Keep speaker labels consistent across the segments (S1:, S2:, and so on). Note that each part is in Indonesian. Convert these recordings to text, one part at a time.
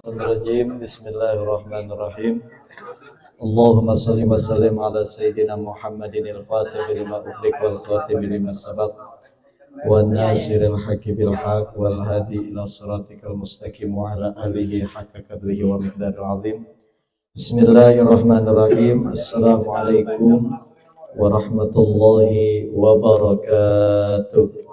S1: Bismillahirrahmanirrahim. Bismillahirrahmanirrahim. Allahumma salli wa sallim ala sayyidina Muhammadin al-Fatih lima ughliq wal khatim lima sabaq wan nasiril haqqi bil haqq wal hadi ila siratikal mustaqim wa ala alihi haqqa qadrihi wa miqdaril azim. Bismillahirrahmanirrahim. Assalamualaikum warahmatullahi wabarakatuh.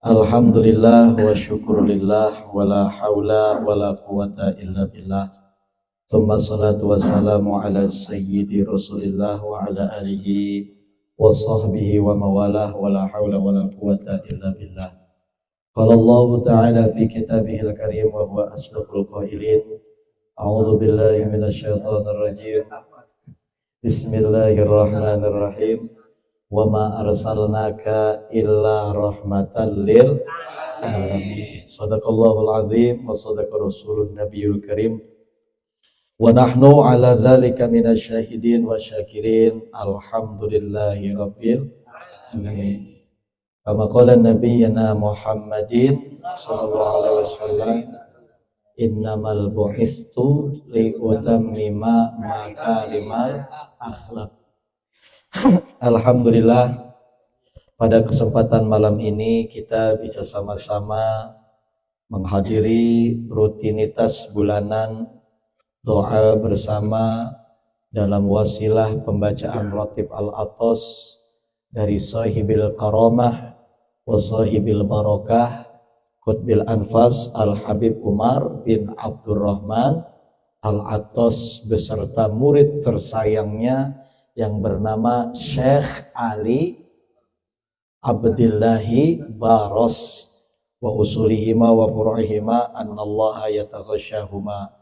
S1: Alhamdulillah wa syukurillah wa la hawla wa la quwata illa billah. Thumma salatu wassalamu ala sayyidi rasulillah wa ala alihi wa sahbihi wa mawalah wa la hawla wa la quwata illa billah. Qala Allah ta'ala fi kitabihil karim wa huwa asdaqul qailin. A'udzu billahi minasy syaithanir rajim. Bismillahirrahmanirrahim. Wa ma arsalnaka illa rahmatan lil alamin. Shadaqallahul azim wa shadaqa rasulun nabiyul karim. Wa nahnu ala dzalika minasyahidin wa syakirin. Alhamdulillahi rabbil alamin. Kama qala nabiyyuna Muhammadin sallallahu alaihi wasallam, innamal bu'itsu li utammima makarimal akhlaq. Alhamdulillah, pada kesempatan malam ini kita bisa sama-sama menghadiri rutinitas bulanan doa bersama dalam wasilah pembacaan Ratib Al-Atos dari Sahibil Karamah wa Sahibil Barakah Qutbil Anfas Al-Habib Umar bin Abdurrahman Al-Atos beserta murid tersayangnya yang bernama Syekh Ali Abdillahi Baros wa usulihima wa furu'ihima annallaha yataghashahuma.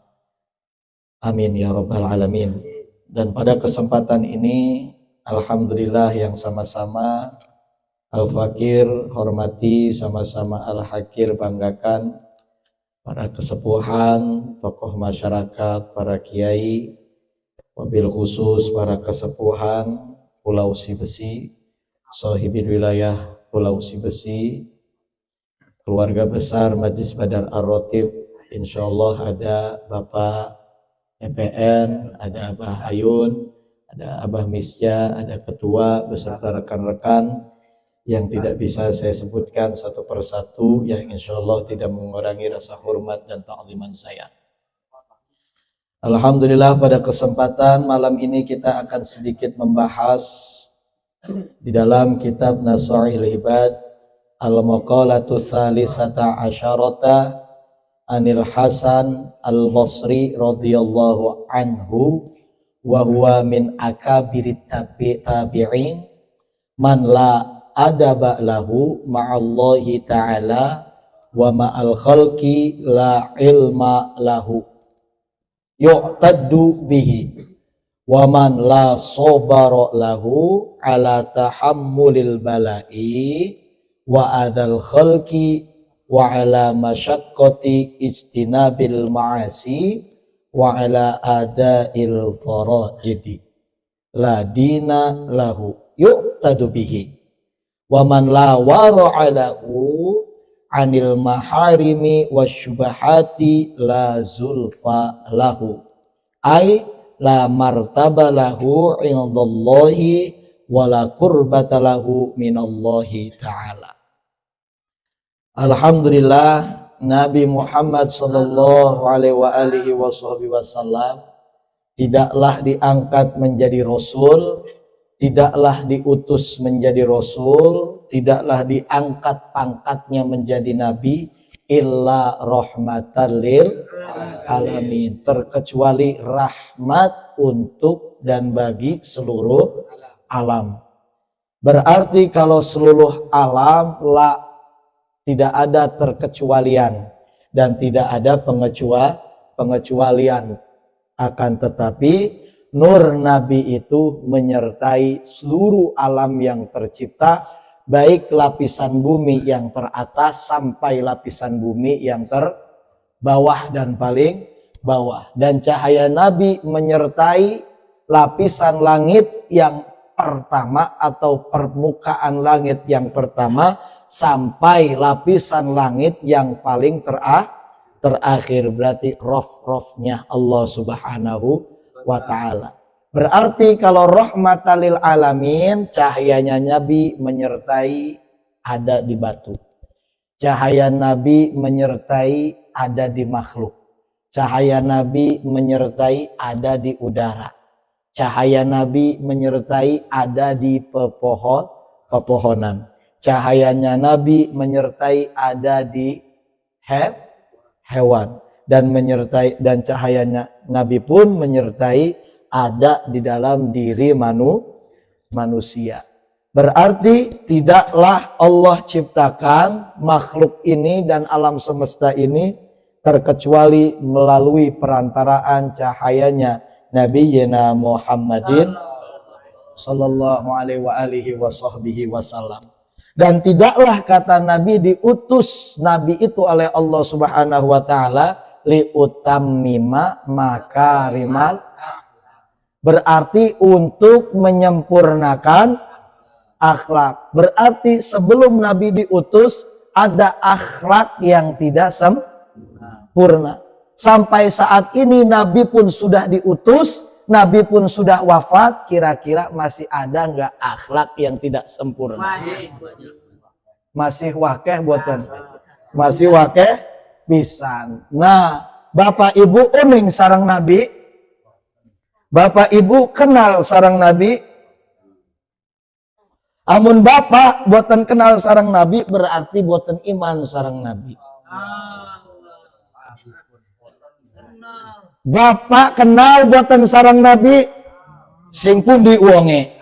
S1: Amin ya rabbal alamin. Dan pada kesempatan ini alhamdulillah yang sama-sama Al-Fakir hormati, sama-sama Al-Hakir banggakan para kesepuhan, tokoh masyarakat, para kiai, wabil khusus para kesepuhan Pulau Sibesi, Sohibin wilayah Pulau Sibesi, keluarga besar Majlis Badar Ar-Ratib, insyaallah ada Bapak EPN, ada Abah Ayun, ada Abah Misya, ada ketua beserta rekan-rekan yang tidak bisa saya sebutkan satu persatu, yang insyaallah tidak mengurangi rasa hormat dan ta'ziman saya. Alhamdulillah, pada kesempatan malam ini kita akan sedikit membahas di dalam kitab Nasaihul Ibad Al-Maqalatu Tsalisata Asyarata Anil Hasan Al-Basri radhiyallahu anhu wa huwa min akabirit tabi'in man la adaba lahu ma'allahi ta'ala wa ma'al khalqi la ilma lahu yu'taddu bihi wa man la sabara lahu ala tahammulil bala'i wa adal khalqi wa ala masyaqqati istinabil ma'asi wa ala adail faraidi la dina lahu yu'taddu bihi wa man la wara'a lahu anil maharimi wasyubahati la zulfa lahu ay la martaba lahu indallahi wala qurbata lahu minallahi ta'ala. Alhamdulillah, Nabi Muhammad sallallahu alaihi wasallam tidaklah diangkat menjadi rasul, tidaklah diutus menjadi rasul, tidaklah diangkat pangkatnya menjadi nabi illa rahmatan lil alamin, terkecuali rahmat untuk dan bagi seluruh alam. Berarti kalau seluruh alam tidak ada terkecualian dan tidak ada pengecualian. Akan tetapi nur Nabi itu menyertai seluruh alam yang tercipta, baik lapisan bumi yang teratas sampai lapisan bumi yang terbawah dan paling bawah. Dan cahaya Nabi menyertai lapisan langit yang pertama atau permukaan langit yang pertama sampai lapisan langit yang paling terakhir. Berarti rof-rofnya Allah Subhanahu wa ta'ala. Berarti kalau rahmatan lil alamin, cahayanya Nabi menyertai ada di batu. Cahaya Nabi menyertai ada di makhluk. Cahaya Nabi menyertai ada di udara. Cahaya Nabi menyertai ada di pepohonan. Cahayanya Nabi menyertai ada di hewan. Dan cahayanya Nabi pun menyertai ada di dalam diri manusia. Berarti tidaklah Allah ciptakan makhluk ini dan alam semesta ini terkecuali melalui perantaraan cahayanya Nabiyyina Muhammadin sallallahu alaihi wasallam. Dan tidaklah kata Nabi diutus Nabi itu oleh Allah Subhanahu wa taala liutammima makarimal, berarti untuk menyempurnakan akhlak. Berarti sebelum Nabi diutus ada akhlak yang tidak sempurna. Sampai saat ini Nabi pun sudah diutus, Nabi pun sudah wafat, kira-kira masih ada nggak akhlak yang tidak sempurna? Masih wakeh buatan? Masih wakeh pisan. Nah, Bapak Ibu uning sareng Nabi, Bapak Ibu kenal sareng Nabi. Amun Bapak buatan kenal sareng Nabi berarti buatan iman sareng Nabi. Bapak kenal buatan sareng Nabi sing pundi uange.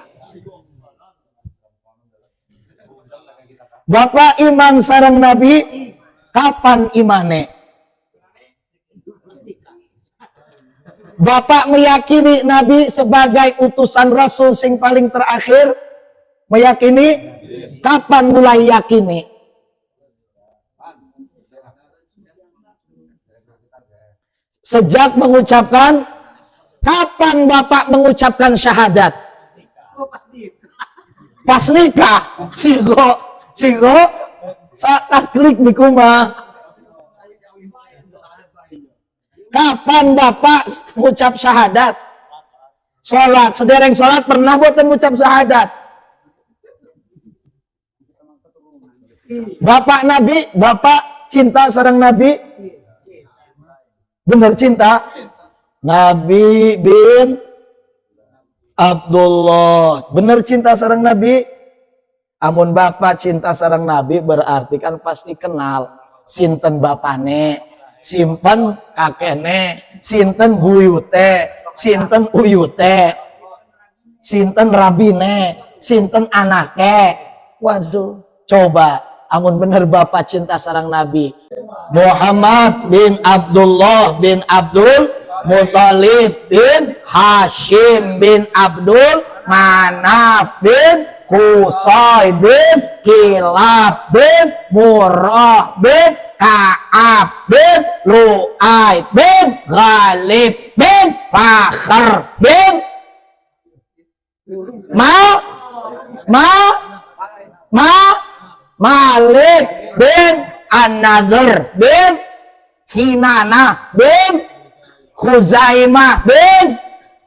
S1: Bapak iman sareng Nabi kapan imane? Bapak meyakini Nabi sebagai utusan Rasul sing paling terakhir? Meyakini? Kapan mulai yakini? Sejak mengucapkan. Kapan Bapak mengucapkan syahadat? Pas nikah. Sigo saat klik di kuma. Kapan Bapak mengucap syahadat? Sholat, sedereng sholat pernah buatan mengucap syahadat? Bapak Nabi, Bapak cinta sareng Nabi? Bener cinta? Nabi bin Abdullah. Bener cinta sareng Nabi? Amun Bapak cinta sareng Nabi berarti kan pasti kenal sinten bapane, simpen kakene, sinten buyute, sinten uyute, sinten rabine, sinten anake. Waduh, coba amun bener Bapak cinta sareng Nabi. Muhammad bin Abdullah bin Abdul Muthalib bin Hashim bin Abdul Manaf bin Qusay bin Kilab bin Murrah bin Ka'ab bin Lu'ay bin Ghalib bin Fakhr bin Malik bin An-Nadhr bin Kinanah bin Khuzaimah bin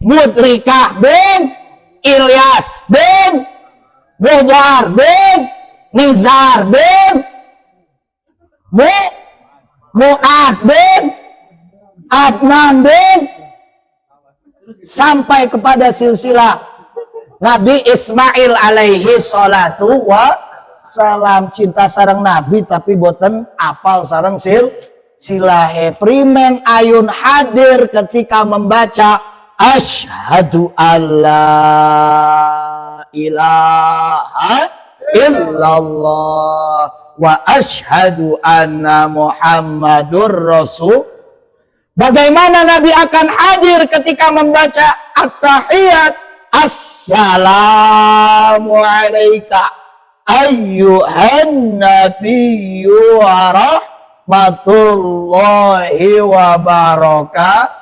S1: Mudrikah bin Ilyas bin Mudhar bin Nizar bin Mu'ad bin Adnan bin sampai kepada silsilah Nabi Ismail alaihi salatu wa salam. Cinta sareng Nabi tapi boten apal sareng silahe. Primen ayun hadir ketika membaca asyhadu alla ilaha illallah wa asyhadu anna muhammadur rasul. Bagaimana Nabi akan hadir ketika membaca at-tahiyat? Assalamu alayka ayyuhan nabiyyu wa rahmatullahi wa barakatuh.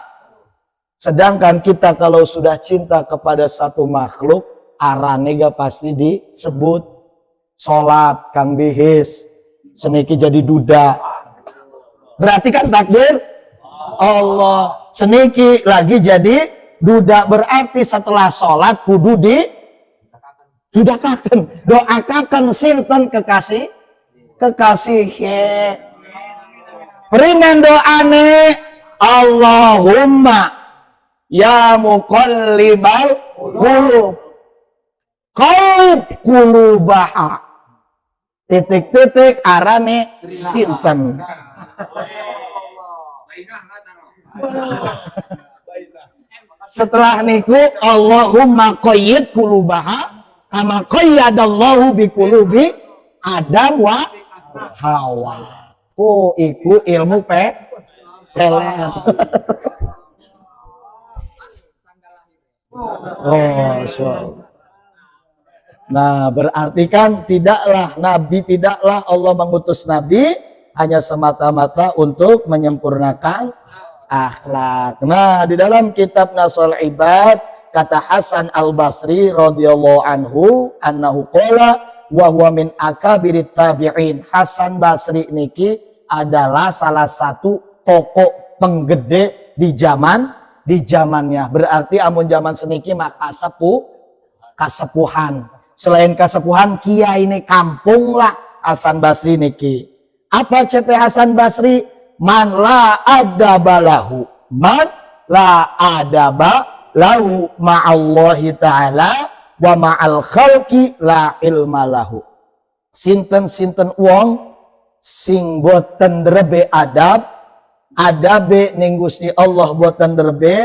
S1: Sedangkan kita kalau sudah cinta kepada satu makhluk, aranega pasti disebut salat Kang Bihis seniki jadi duda. Berarti kan takdir Allah. Seniki lagi jadi duda, berarti setelah salat kudu dudakaken. Doakaken sinten kekasih Perimen doane, Allahumma ya muqallibal qulub qalib qulubaha titik-titik arane sinten. Setelah niku Allahumma qayyid qulubaha kama qayyadallahu bi qulubi Adam wa Hawa. Oh, iku ilmu pelet. Oh, so. Nah, berarti kan tidaklah Allah mengutus Nabi hanya semata-mata untuk menyempurnakan akhlak. Nah, di dalam kitab Nasul Ibad kata Hasan Al-Basri radhiyallahu anhu annahu qala wa huwa min akabirit tabi'in. Hasan Basri niki adalah salah satu tokoh penggede di zamannya. Berarti amun zaman seniki maka kasepuhan. Selain kasepuhan kiai ini kampung lah Hasan Basri niki. Apa CP Hasan Basri? Man la adaba lahu. Man la adaba lahu ma'allahi ta'ala wa ma'al khalqi la ilma lahu. Sinten wong sing boten derbe adabe ning Gusti Allah boten derbe,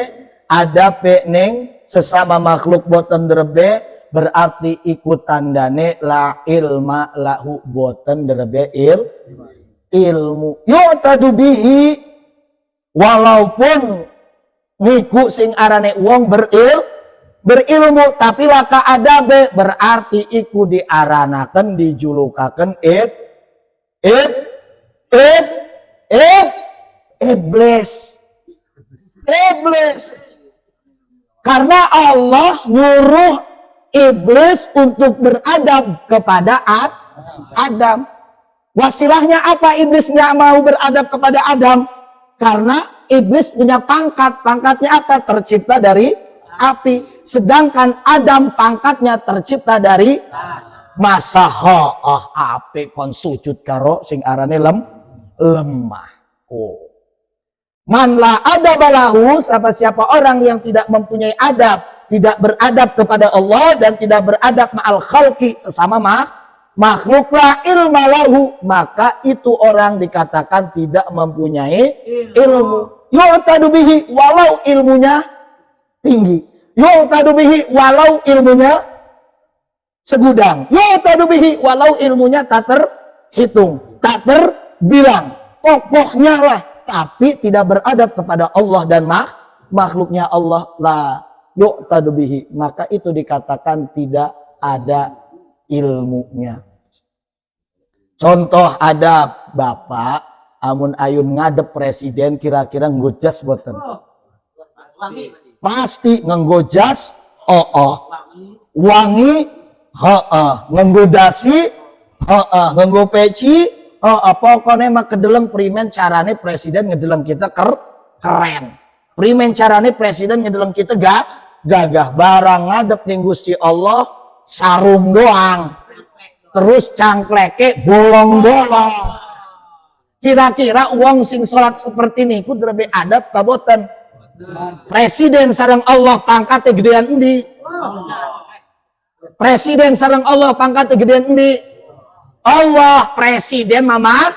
S1: adabe ning sesama makhluk boten derbe, berarti ikut tandane la ilma lahu, boten derbe ilmu. Yu'tadu bihi, walaupun niku sing arane wong berilmu tapi laka adabe, berarti iku diaranaken dijulukaken iblis. Karena Allah nyuruh iblis untuk beradab kepada Adam. Wasilahnya apa iblis nggak mau beradab kepada Adam? Karena iblis punya pangkat. Pangkatnya apa? Tercipta dari api. Sedangkan Adam pangkatnya tercipta dari masa api kon sujud karo sing arane lemah. Oh. Man la adaba lahu, siapa orang yang tidak mempunyai adab, tidak beradab kepada Allah dan tidak beradab ma'al khalqi, sesama makhluk, la ilma lahu, maka itu orang dikatakan tidak mempunyai ilmu. Yu'tadu bihi, walau ilmunya tinggi. Yu'tadu bihi, walau ilmunya segudang. Yu'tadu bihi, walau ilmunya tak terhitung, tak terbilang. Pokoknya lah, tapi tidak beradab kepada Allah dan makhluknya Allah, la yu'tadu bihi, maka itu dikatakan tidak ada ilmunya. Contoh adab, Bapak amun ayun ngadep presiden kira-kira nggojas boten? Pasti nggojas, wangi, nggodasi, nggo peci, pokoknya mah kedeleng primen carane presiden ngedeleng kita keren. Primen carane presiden ngedeleng kita gagah. Barang ngadep ning Gusti Allah sarung doang. Terus cangkleke bolong-bolong. Kira-kira uang sing salat seperti niku drebe adab ta boten? Presiden sareng Allah pangkatnya gedean endi? Presiden sareng Allah pangkatnya gedean endi? Allah presiden mama,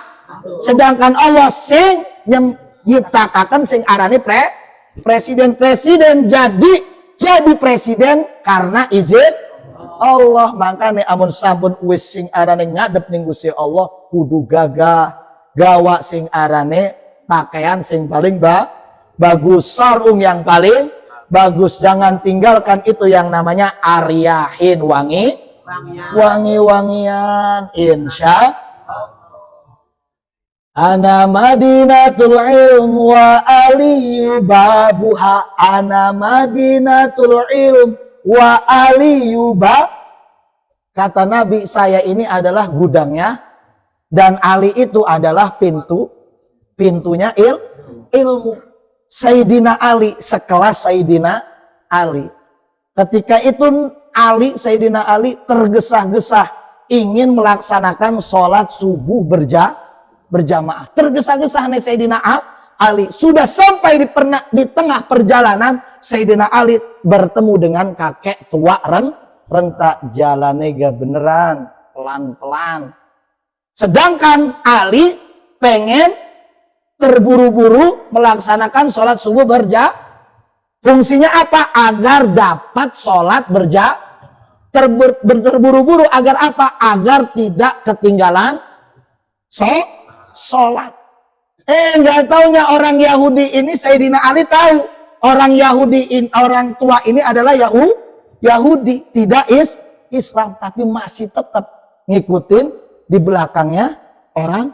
S1: sedangkan Allah sing nyiptakaken sing arane presiden jadi presiden karena izin Allah. Makanya amun sampun wis sing arane ngadep ning Gusti Allah kudu gagah gawa sing arane pakaian sing paling bagus, sarung yang paling bagus, jangan tinggalkan itu yang namanya aryahin, wangi-wangian. Insya ana madinatul ilm wa aliyu babuha, ana madinatul ilm wa aliyu
S2: Kata Nabi, saya ini adalah gudangnya dan Ali itu adalah pintunya ilmu. Sayyidina Ali sekelas Sayyidina Ali. Ketika itu Sayyidina Ali tergesa-gesa ingin melaksanakan sholat subuh berjamaah. Tergesa-gesa nih Sayyidina Ali. Sudah sampai di tengah perjalanan, Sayyidina Ali bertemu dengan kakek tua rentak, jalannya gak beneran, pelan-pelan. Sedangkan Ali pengen terburu-buru melaksanakan sholat subuh fungsinya apa? Agar dapat sholat terburu-buru agar apa? Agar tidak ketinggalan sholat. Nggak taunya orang Yahudi ini Sayyidina Ali tahu orang orang tua ini adalah Yahudi, tidak Islam, tapi masih tetap ngikutin di belakangnya orang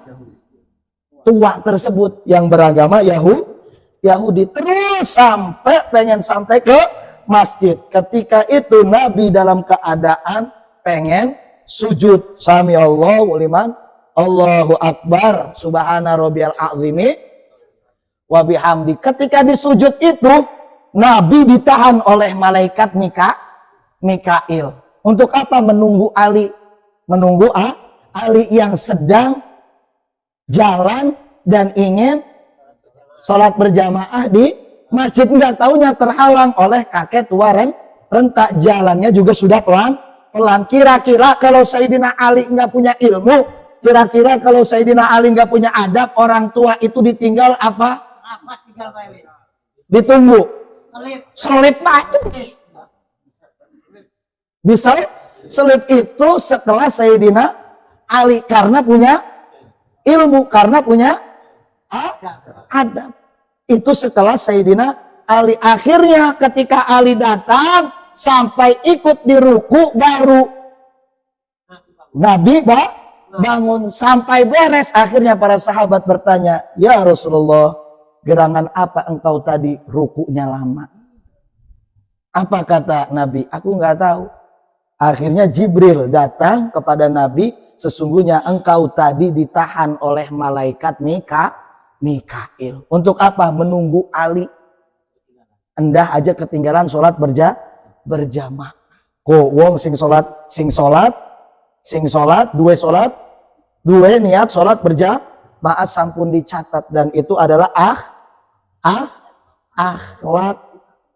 S2: tua tersebut yang beragama Yahudi. Terus pengen sampai ke masjid. Ketika itu Nabi dalam keadaan pengen sujud. Sami Allahu liman, Allahu Akbar, Subhana Rabbiyal Azimi wa bihamdi. Ketika di sujud itu Nabi ditahan oleh malaikat Mikail. Untuk apa? Menunggu Ali. Menunggu Ali yang sedang jalan dan ingin sholat berjamaah di masjid. Nggak taunya terhalang oleh kakek tua rentak, jalannya juga sudah pelan. Kira-kira kalau Sayyidina Ali nggak punya ilmu, kira-kira kalau Sayyidina Ali nggak punya adab, orang tua itu ditinggal apa? Ditunggu. Selip mati. Bisa selip itu setelah Sayyidina Ali karena punya ilmu, karena punya adab. Itu setelah Sayyidina Ali. Akhirnya ketika Ali datang sampai ikut di ruku, baru Nabi bangun sampai beres. Akhirnya para sahabat bertanya, ya Rasulullah, gerangan apa engkau tadi rukunya lama? Apa kata Nabi? Aku nggak tahu. Akhirnya Jibril datang kepada Nabi, sesungguhnya engkau tadi ditahan oleh malaikat Mikail. Untuk apa? Menunggu Ali. Endah aja ketinggalan sholat berjamaah. Ko wong sing sholat, dua niat sholat berjamaah sampun dicatat, dan itu adalah akhlak.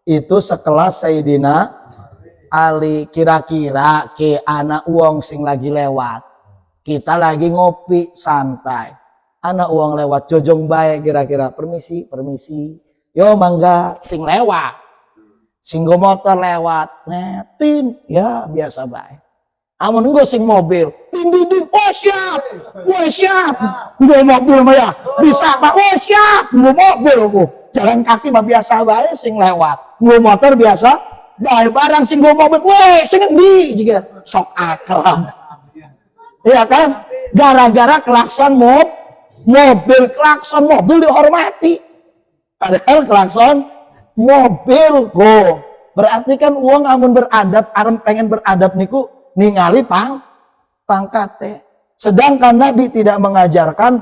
S2: Itu sekelas Sayyidina Ali. Kira-kira ke anak uang sing lagi lewat, kita lagi ngopi santai, anak uang lewat jojong baik, kira-kira permisi, yo mangga, sing lewat, sing go motor lewat netin, ya biasa baik. Amun gue sing mobil, din, oh siap, gue mobil mah ya bisa pak, oh siap, gue mobil gue jalan kaki mah biasa baik, sing lewat, gue motor biasa. Baik barang sing gua mobil, weh, sing di juga sok akrab. Iya kan? Gara-gara klakson mobil dihormati. Padahal klakson mobil go. Berarti kan uang amun beradab, pengen beradab niku ningali pangkate. Sedangkan Nabi tidak mengajarkan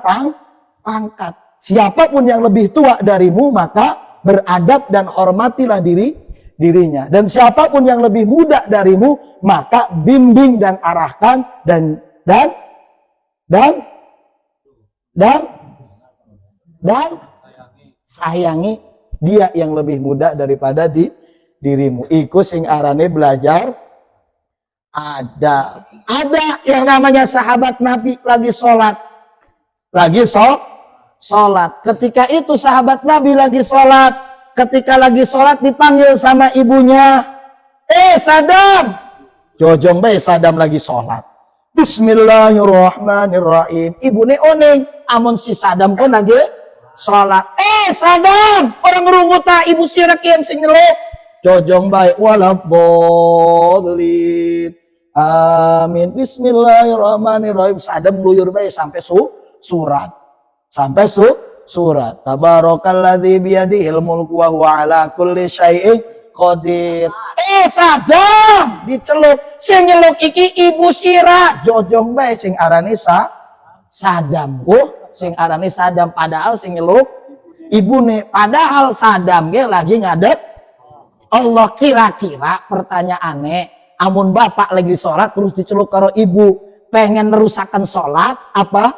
S2: pangkat. Siapapun yang lebih tua darimu maka beradab dan hormatilah dirinya, dan siapapun yang lebih muda darimu maka bimbing dan arahkan dan sayangi dia yang lebih muda daripada dirimu. Iku sing arane belajar ada yang namanya sahabat Nabi lagi sholat. Ketika itu sahabat Nabi lagi sholat. Ketika lagi sholat dipanggil sama ibunya, Sadam, jojong bae Sadam lagi sholat. Bismillahirrahmanirrahim. Ibu ne oning, amun si Sadam pun lagi sholat. Sadam, orang ngerunguta ibu sirakian sing nyeluk. Jojong bae walabbolin. Amin. Bismillahirrahmanirrahim. Sadam luyur bae sampai surat. Tabarakalladzi biyadihil mulku wa huwa ala kulli syai'in Qadir. Sadam diceluk. Sing nyeluk iki ibu sira. Jojong bae sing arane Sadam. Sing arane Sadam padahal sing nyeluk ibune. Padahal Sadam ge lagi ngadep Allah. Kira-kira pertanyaannya, amun bapak lagi sholat terus diceluk karo ibu, pengen merusakan sholat apa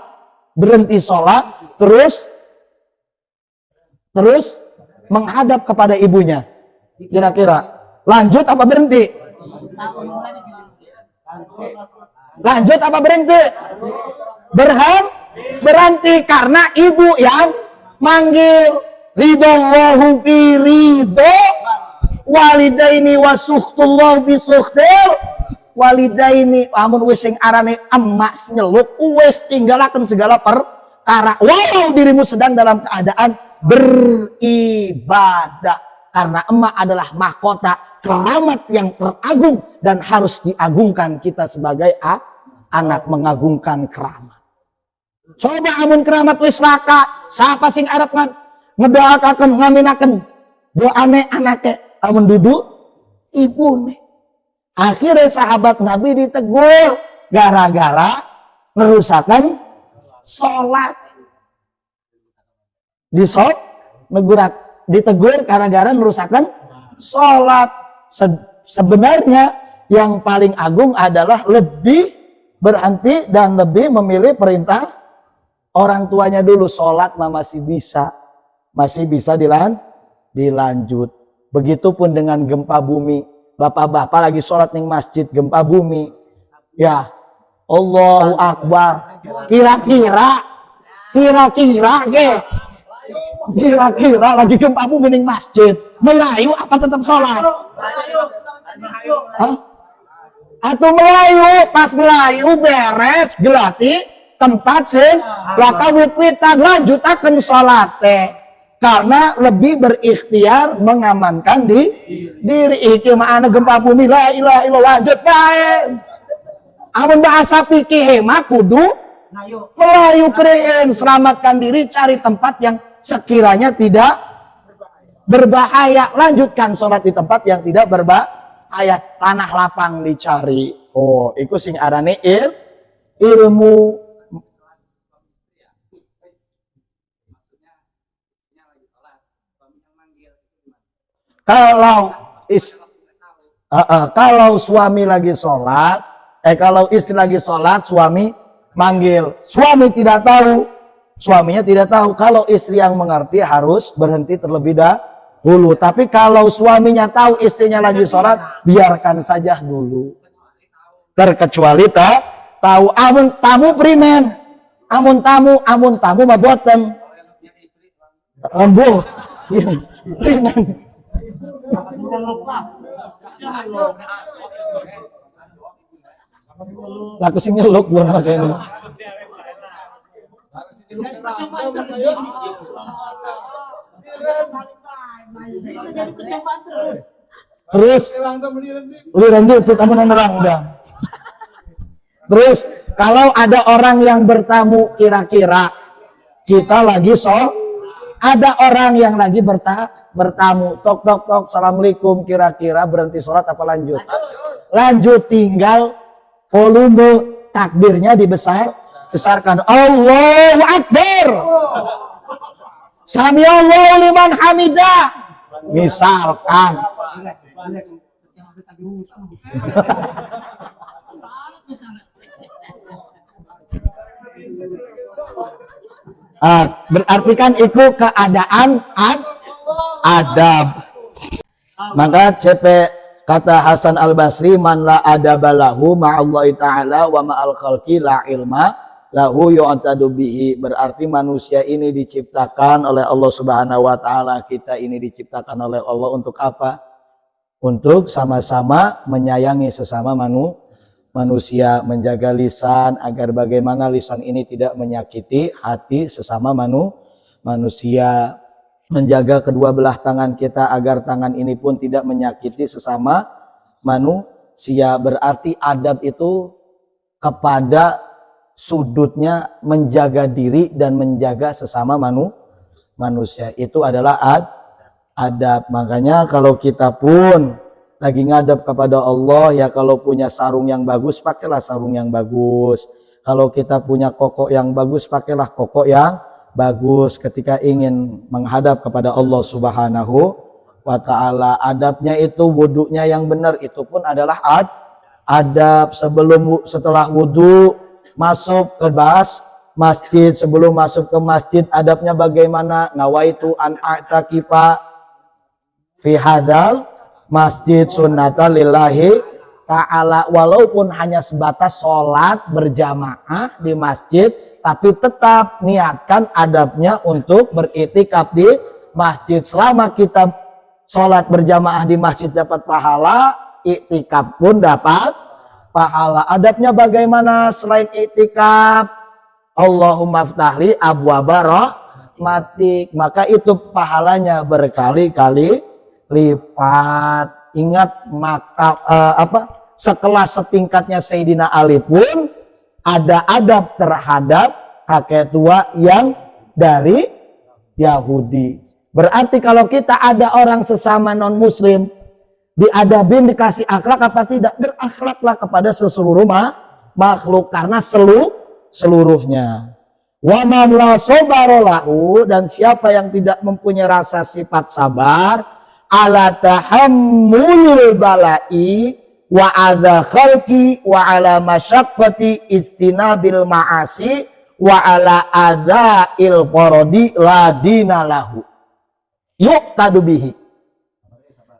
S2: berhenti sholat terus menghadap kepada ibunya? Kira-kira lanjut apa berhenti? Lanjut apa berhenti? Berhenti karena ibu yang manggil. Ridallahu fi ridho walidaini wa sukhtullah bi sukhtil walidaini. Amun wis sing arane emak nyeluk wis tinggalaken segala perkara walau dirimu sedang dalam keadaan beribadah. Karena emak adalah mahkota keramat yang teragung dan harus diagungkan. Kita sebagai anak mengagungkan keramat. Coba amun keramat wis laka, siapa sing arep ngedoakan ngaminaken doane anake amun duduk ibune. Akhirnya sahabat Nabi ditegur gara-gara ngerusakan sholat. Ditegur gara-gara merusakan sholat. Sebenarnya yang paling agung adalah lebih berhenti dan lebih memilih perintah orang tuanya dulu. Sholat masih bisa dilanjut. Begitupun dengan gempa bumi. Bapak-bapak lagi sholat ning masjid, gempa bumi, ya Allahu Akbar. Kira-kira lagi gempa bumi ning masjid, melayu apa tetap sholat? Atau melayu, pas melayu beres gelati tempat sing laka wit-witan lanjutaken salate. Karena lebih berikhtiar mengamankan diri. Iki mah ana gempa bumi la ilaha illallah lanjut bae. Amun bahasa fikih mah kudu melayu kreen, selamatkan diri, cari tempat yang sekiranya tidak berbahaya. Lanjutkan sholat di tempat yang tidak berbahaya. Tanah lapang dicari. Iku sing arane ilmu. Kalau suami lagi sholat, kalau istri lagi sholat, suami manggil. Suami tidak tahu, suaminya tidak tahu. Kalau istri yang mengerti harus berhenti terlebih dahulu. Tapi kalau suaminya tahu istrinya lagi sholat, biarkan saja dulu. Terkecuali tahu amun tamu primen, amun tamu mah boten. Embuh, primen. Laku sing nyeluk belum makanya. Terus liran itu tamu nerang. Terus kalau ada orang yang bertamu, kira-kira kita lagi ada orang yang lagi bertamu, tok, assalamualaikum, kira-kira berhenti sholat apa lanjut? Lanjut, tinggal volume takbirnya dibesarkan. Allahu Akbar. Sami Allahu liman hamidah. Misalkan. Berarti kan itu keadaan adab. Maka kata Hasan Al-Basri, man la adabalahu ma'allahi ta'ala wa ma'al khalqi la ilma lahu yu'tadu bihi. Berarti manusia ini diciptakan oleh Allah Subhanahu wa taala, kita ini diciptakan oleh Allah untuk apa? Untuk sama-sama menyayangi sesama manusia, menjaga lisan agar bagaimana lisan ini tidak menyakiti hati sesama manusia, menjaga kedua belah tangan kita agar tangan ini pun tidak menyakiti sesama manusia. Berarti adab itu kepada sudutnya menjaga diri dan menjaga sesama manusia, itu adalah adab. Makanya kalau kita pun lagi ngadap kepada Allah, ya kalau punya sarung yang bagus, pakailah sarung yang bagus. Kalau kita punya koko yang bagus, pakailah koko yang bagus. Ketika ingin menghadap kepada Allah Subhanahu wa ta'ala, adabnya itu wudhunya yang benar, itu pun adalah adab. Setelah wudhu masuk ke masjid, sebelum masuk ke masjid adabnya bagaimana? Nawaitu an a'takifa fi hadzal masjid sunnata lillahi ta'ala, walaupun hanya sebatas sholat berjamaah di masjid, tapi tetap niatkan adabnya untuk beriktikaf di masjid. Selama kita sholat berjamaah di masjid dapat pahala, iktikaf pun dapat pahala. Adabnya bagaimana selain iktikaf? Allahumma ftahli abwaba rahmatik, maka itu pahalanya berkali-kali lipat. Ingat, maka sekelas setingkatnya Sayyidina Ali pun ada adab terhadap kakek tua yang dari Yahudi. Berarti kalau kita ada orang sesama non muslim, diadabin, dikasih akhlak apa tidak? Berakhlaklah kepada seluruh makhluk, karena seluruhnya. Wa man la sabara lahu, dan siapa yang tidak mempunyai rasa sifat sabar, ala tahammulil bala'i wa adza khalqi wa ala masyaqqati istinabil ma'asi wa ala adza'il faradi la dinalahu yuqtadu bihi.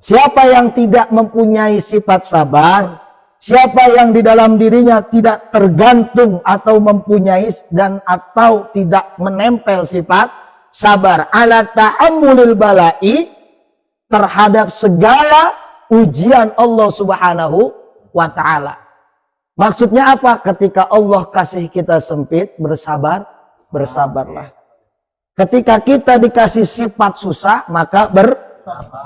S2: Siapa yang tidak mempunyai sifat sabar, siapa yang di dalam dirinya tidak tergantung atau mempunyai dan atau tidak menempel sifat sabar, ala tahammulil bala'i, terhadap segala ujian Allah Subhanahu wa ta'ala. Maksudnya apa? Ketika Allah kasih kita sempit, bersabarlah. Ketika kita dikasih sifat susah, maka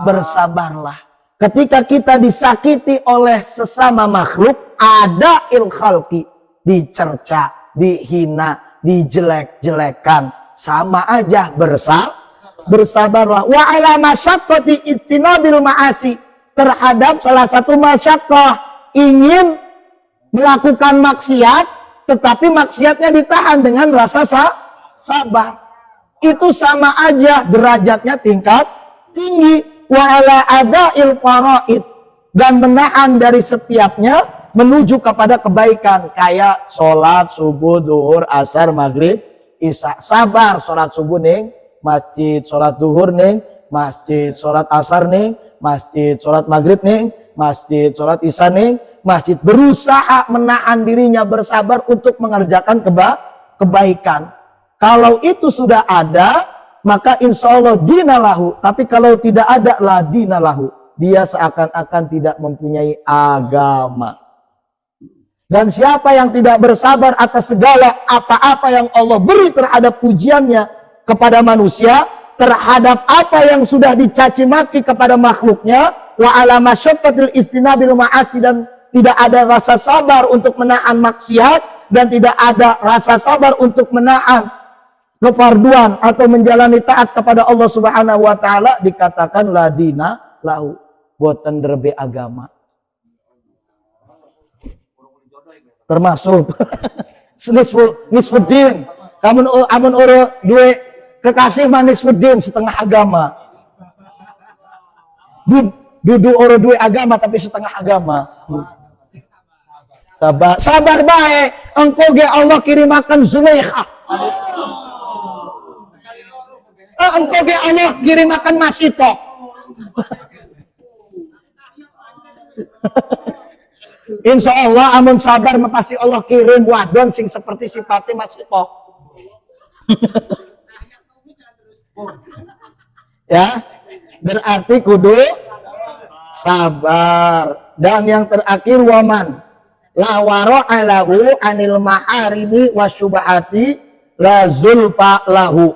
S2: bersabarlah. Ketika kita disakiti oleh sesama makhluk, ada khalqi, dicerca, dihina, dijelek-jelekan, sama aja bersabarlah. Wa ala masyaqqati istinabil ma'asi, terhadap salah satu masyaqqah, ingin melakukan maksiat tetapi maksiatnya ditahan dengan rasa sabar, itu sama aja derajatnya tingkat tinggi. Wa ala ada'il faraid, dan menahan dari setiapnya menuju kepada kebaikan, kayak sholat subuh, duhur, asar, maghrib, isya. Sabar sholat subuh ning masjid, sholat duhur ning masjid, sholat asar ning masjid, sholat maghrib ning masjid, sholat isya ning masjid. Berusaha menahan dirinya, bersabar untuk mengerjakan kebaikan. Kalau itu sudah ada, maka insya Allah dinalahu. Tapi kalau tidak ada, la dinalahu, dia seakan-akan tidak mempunyai agama. Dan siapa yang tidak bersabar atas segala apa-apa yang Allah beri terhadap ujiannya kepada manusia, terhadap apa yang sudah dicaci maki kepada makhluknya, wa ala masyaqqatil istinabil ma'asi, dan tidak ada rasa sabar untuk menahan maksiat, dan tidak ada rasa sabar untuk menahan kefarduan atau menjalani taat kepada Allah Subhanahu wa ta'ala, dikatakan ladina lahu, boten derbe agama. Termasuk nisfuddin, amun oro duwe kekasih manis nisfuddin, setengah agama. Dudu oro duwe agama tapi setengah agama. Sabar baik, engkau ge Allah kirimakan Zulaikha. Engkau ge Allah kirimakan Masito. Insya Allah amun sabar pasti Allah kirim wadon sing seperti sifati Masito. Ya, berarti kudu sabar. Dan yang terakhir, waman la wara'alahu anil ma'arimi wasyubahati la zulfa lahu,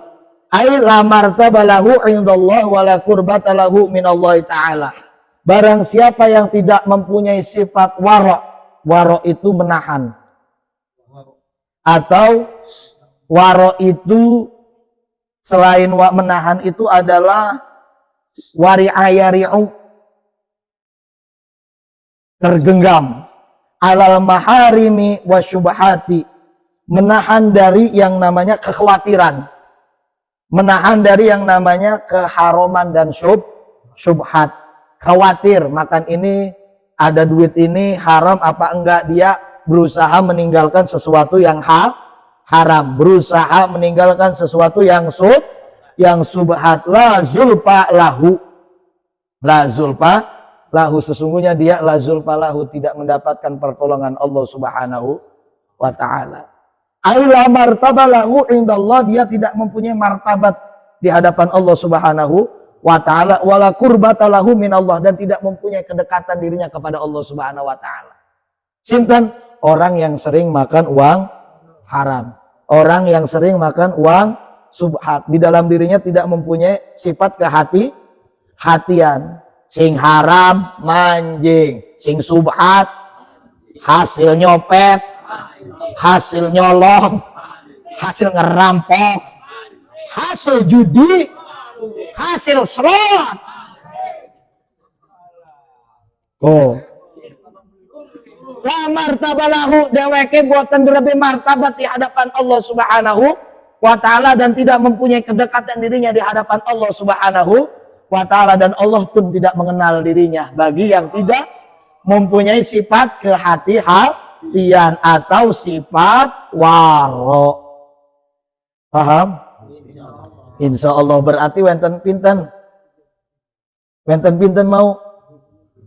S2: ay la martaba lahu indallah wa la qurbata lahu minallahi ta'ala. Barang siapa yang tidak mempunyai sifat waro itu menahan, atau waro itu selain menahan itu adalah wari'ayari'u, tergenggam, alal maharimi wa syubhati, menahan dari yang namanya kekhawatiran, menahan dari yang namanya keharuman dan syubhat. Khawatir makan ini, ada duit ini haram apa enggak, dia berusaha meninggalkan sesuatu yang haram, berusaha meninggalkan sesuatu yang subhat. La zulfa lahu, la zulfa lahu, sesungguhnya dia la zulfa lahu, tidak mendapatkan pertolongan Allah Subhanahu wa taala. Aila martabalahu indallah, dia tidak mempunyai martabat di hadapan Allah Subhanahu wa taala, wala qurbatalahu minallah, dan tidak mempunyai kedekatan dirinya kepada Allah Subhanahu wa taala. Sinten? Orang yang sering makan uang haram, orang yang sering makan uang subhat, di dalam dirinya tidak mempunyai sifat kehati-hatian. Sing haram manjing, sing subhat hasil nyopet, hasil nyolong, hasil ngerampok, hasil judi, hasil slot. Oh, la martabalahu, deweke buatan berlebih martabat di hadapan Allah Subhanahu wa taala, dan tidak mempunyai kedekatan dirinya di hadapan Allah Subhanahu wa taala, dan Allah pun tidak mengenal dirinya. Bagi yang tidak mempunyai sifat kehati-hatian atau sifat waro. Paham? Insya Allah. Berarti wenten pinten mau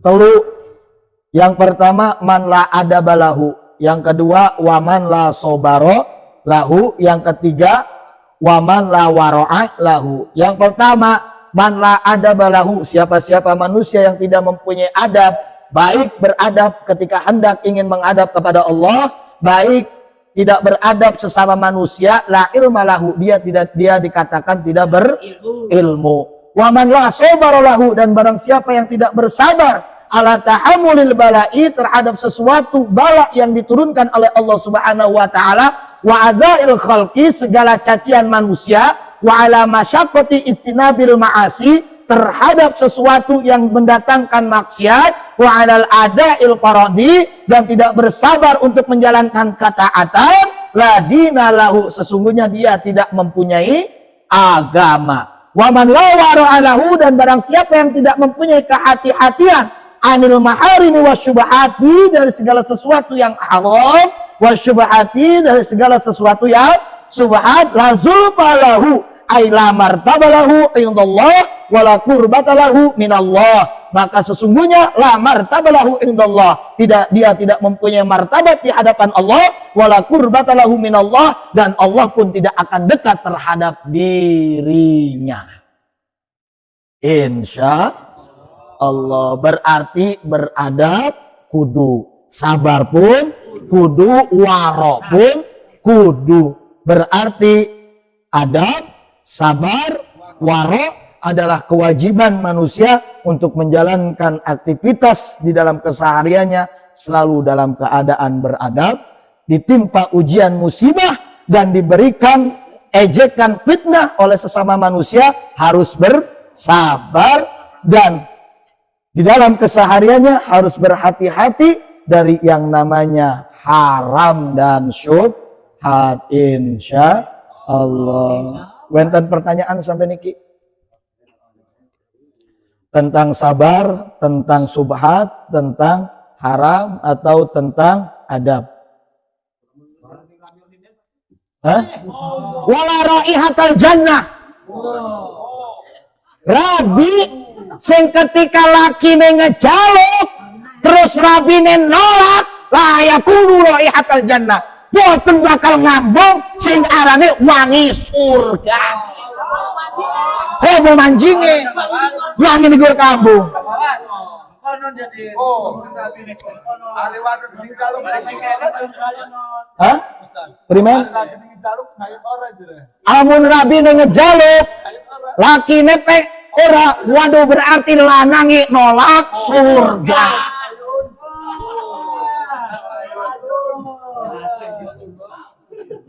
S2: telu. Yang pertama man la adabalahu, yang kedua waman la sobaro lahu, yang ketiga waman la waro'ah lahu. Yang pertama man la adabalahu, siapa-siapa manusia yang tidak mempunyai adab, baik beradab ketika hendak ingin menghadap kepada Allah, baik tidak beradab sesama manusia, la ilma lahu, dia dikatakan tidak berilmu. Waman la sobaro lahu, dan barang siapa yang tidak bersabar ala tahammulil bala'i, terhadap sesuatu bala yang diturunkan oleh Allah Subhanahu wa taala, wa adzail khalqi, segala cacian manusia, wa ala masyaqqati istinabil ma'asi, terhadap sesuatu yang mendatangkan maksiat, wa alal adail faradi, dan tidak bersabar untuk menjalankan ketaatan, la dina lahu, sesungguhnya dia tidak mempunyai agama. Wa man la wara'a lahu, dan barang siapa yang tidak mempunyai kehati-hatian anil maharimi wasyubhati, dari segala sesuatu yang haram, wasyubhati, dari segala sesuatu yang subhat, la zulfa lahu, ay la martabalahu indallah, wala qurbatalahu minallah, maka sesungguhnya la martabalahu indallah, dia tidak mempunyai martabat di hadapan Allah, wala qurbatalahu minallah, dan Allah pun tidak akan dekat terhadap dirinya. Insya Allah. Berarti beradab kudu, sabar pun kudu, waro pun kudu. Berarti adab, sabar, waro adalah kewajiban manusia untuk menjalankan aktivitas di dalam kesehariannya selalu dalam keadaan beradab, ditimpa ujian musibah dan diberikan ejekan fitnah oleh sesama manusia, harus bersabar, dan di dalam kesehariannya harus berhati-hati dari yang namanya haram dan syubhat. Insya Allah. Wenten pertanyaan sampai niki tentang sabar, tentang subhat, tentang haram, atau tentang adab? Wala raihatal jannah. Rabi sing ketika lakine ngejaluk terus rabine nolak, la yakunu raihatal jannah, boten bakal ngambung sing arane wangi surga. Mau manjinge wangi di gor kambung. Hah? Primen? Amun rabine ngejaluk lakine pe ora, waduh, berarti lanangi nolak surga.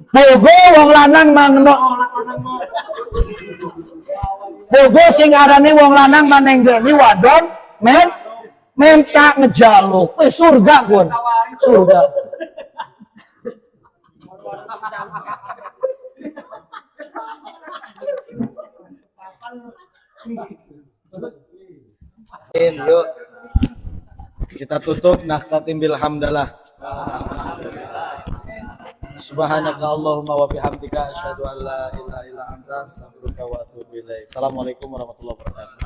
S2: Pogo wong lanang mangno. Bogo sing arane wong lanang manenggeni wadon menta ngejaluk. Surga gun. Surga.
S1: Yuk kita tutup naktatim bil hamdalah. Subhanaka Allahumma wa bihamdika asyhadu an la ilaha illa anta astaghfiruka wa atubu ilaik. Assalamualaikum warahmatullahi wabarakatuh.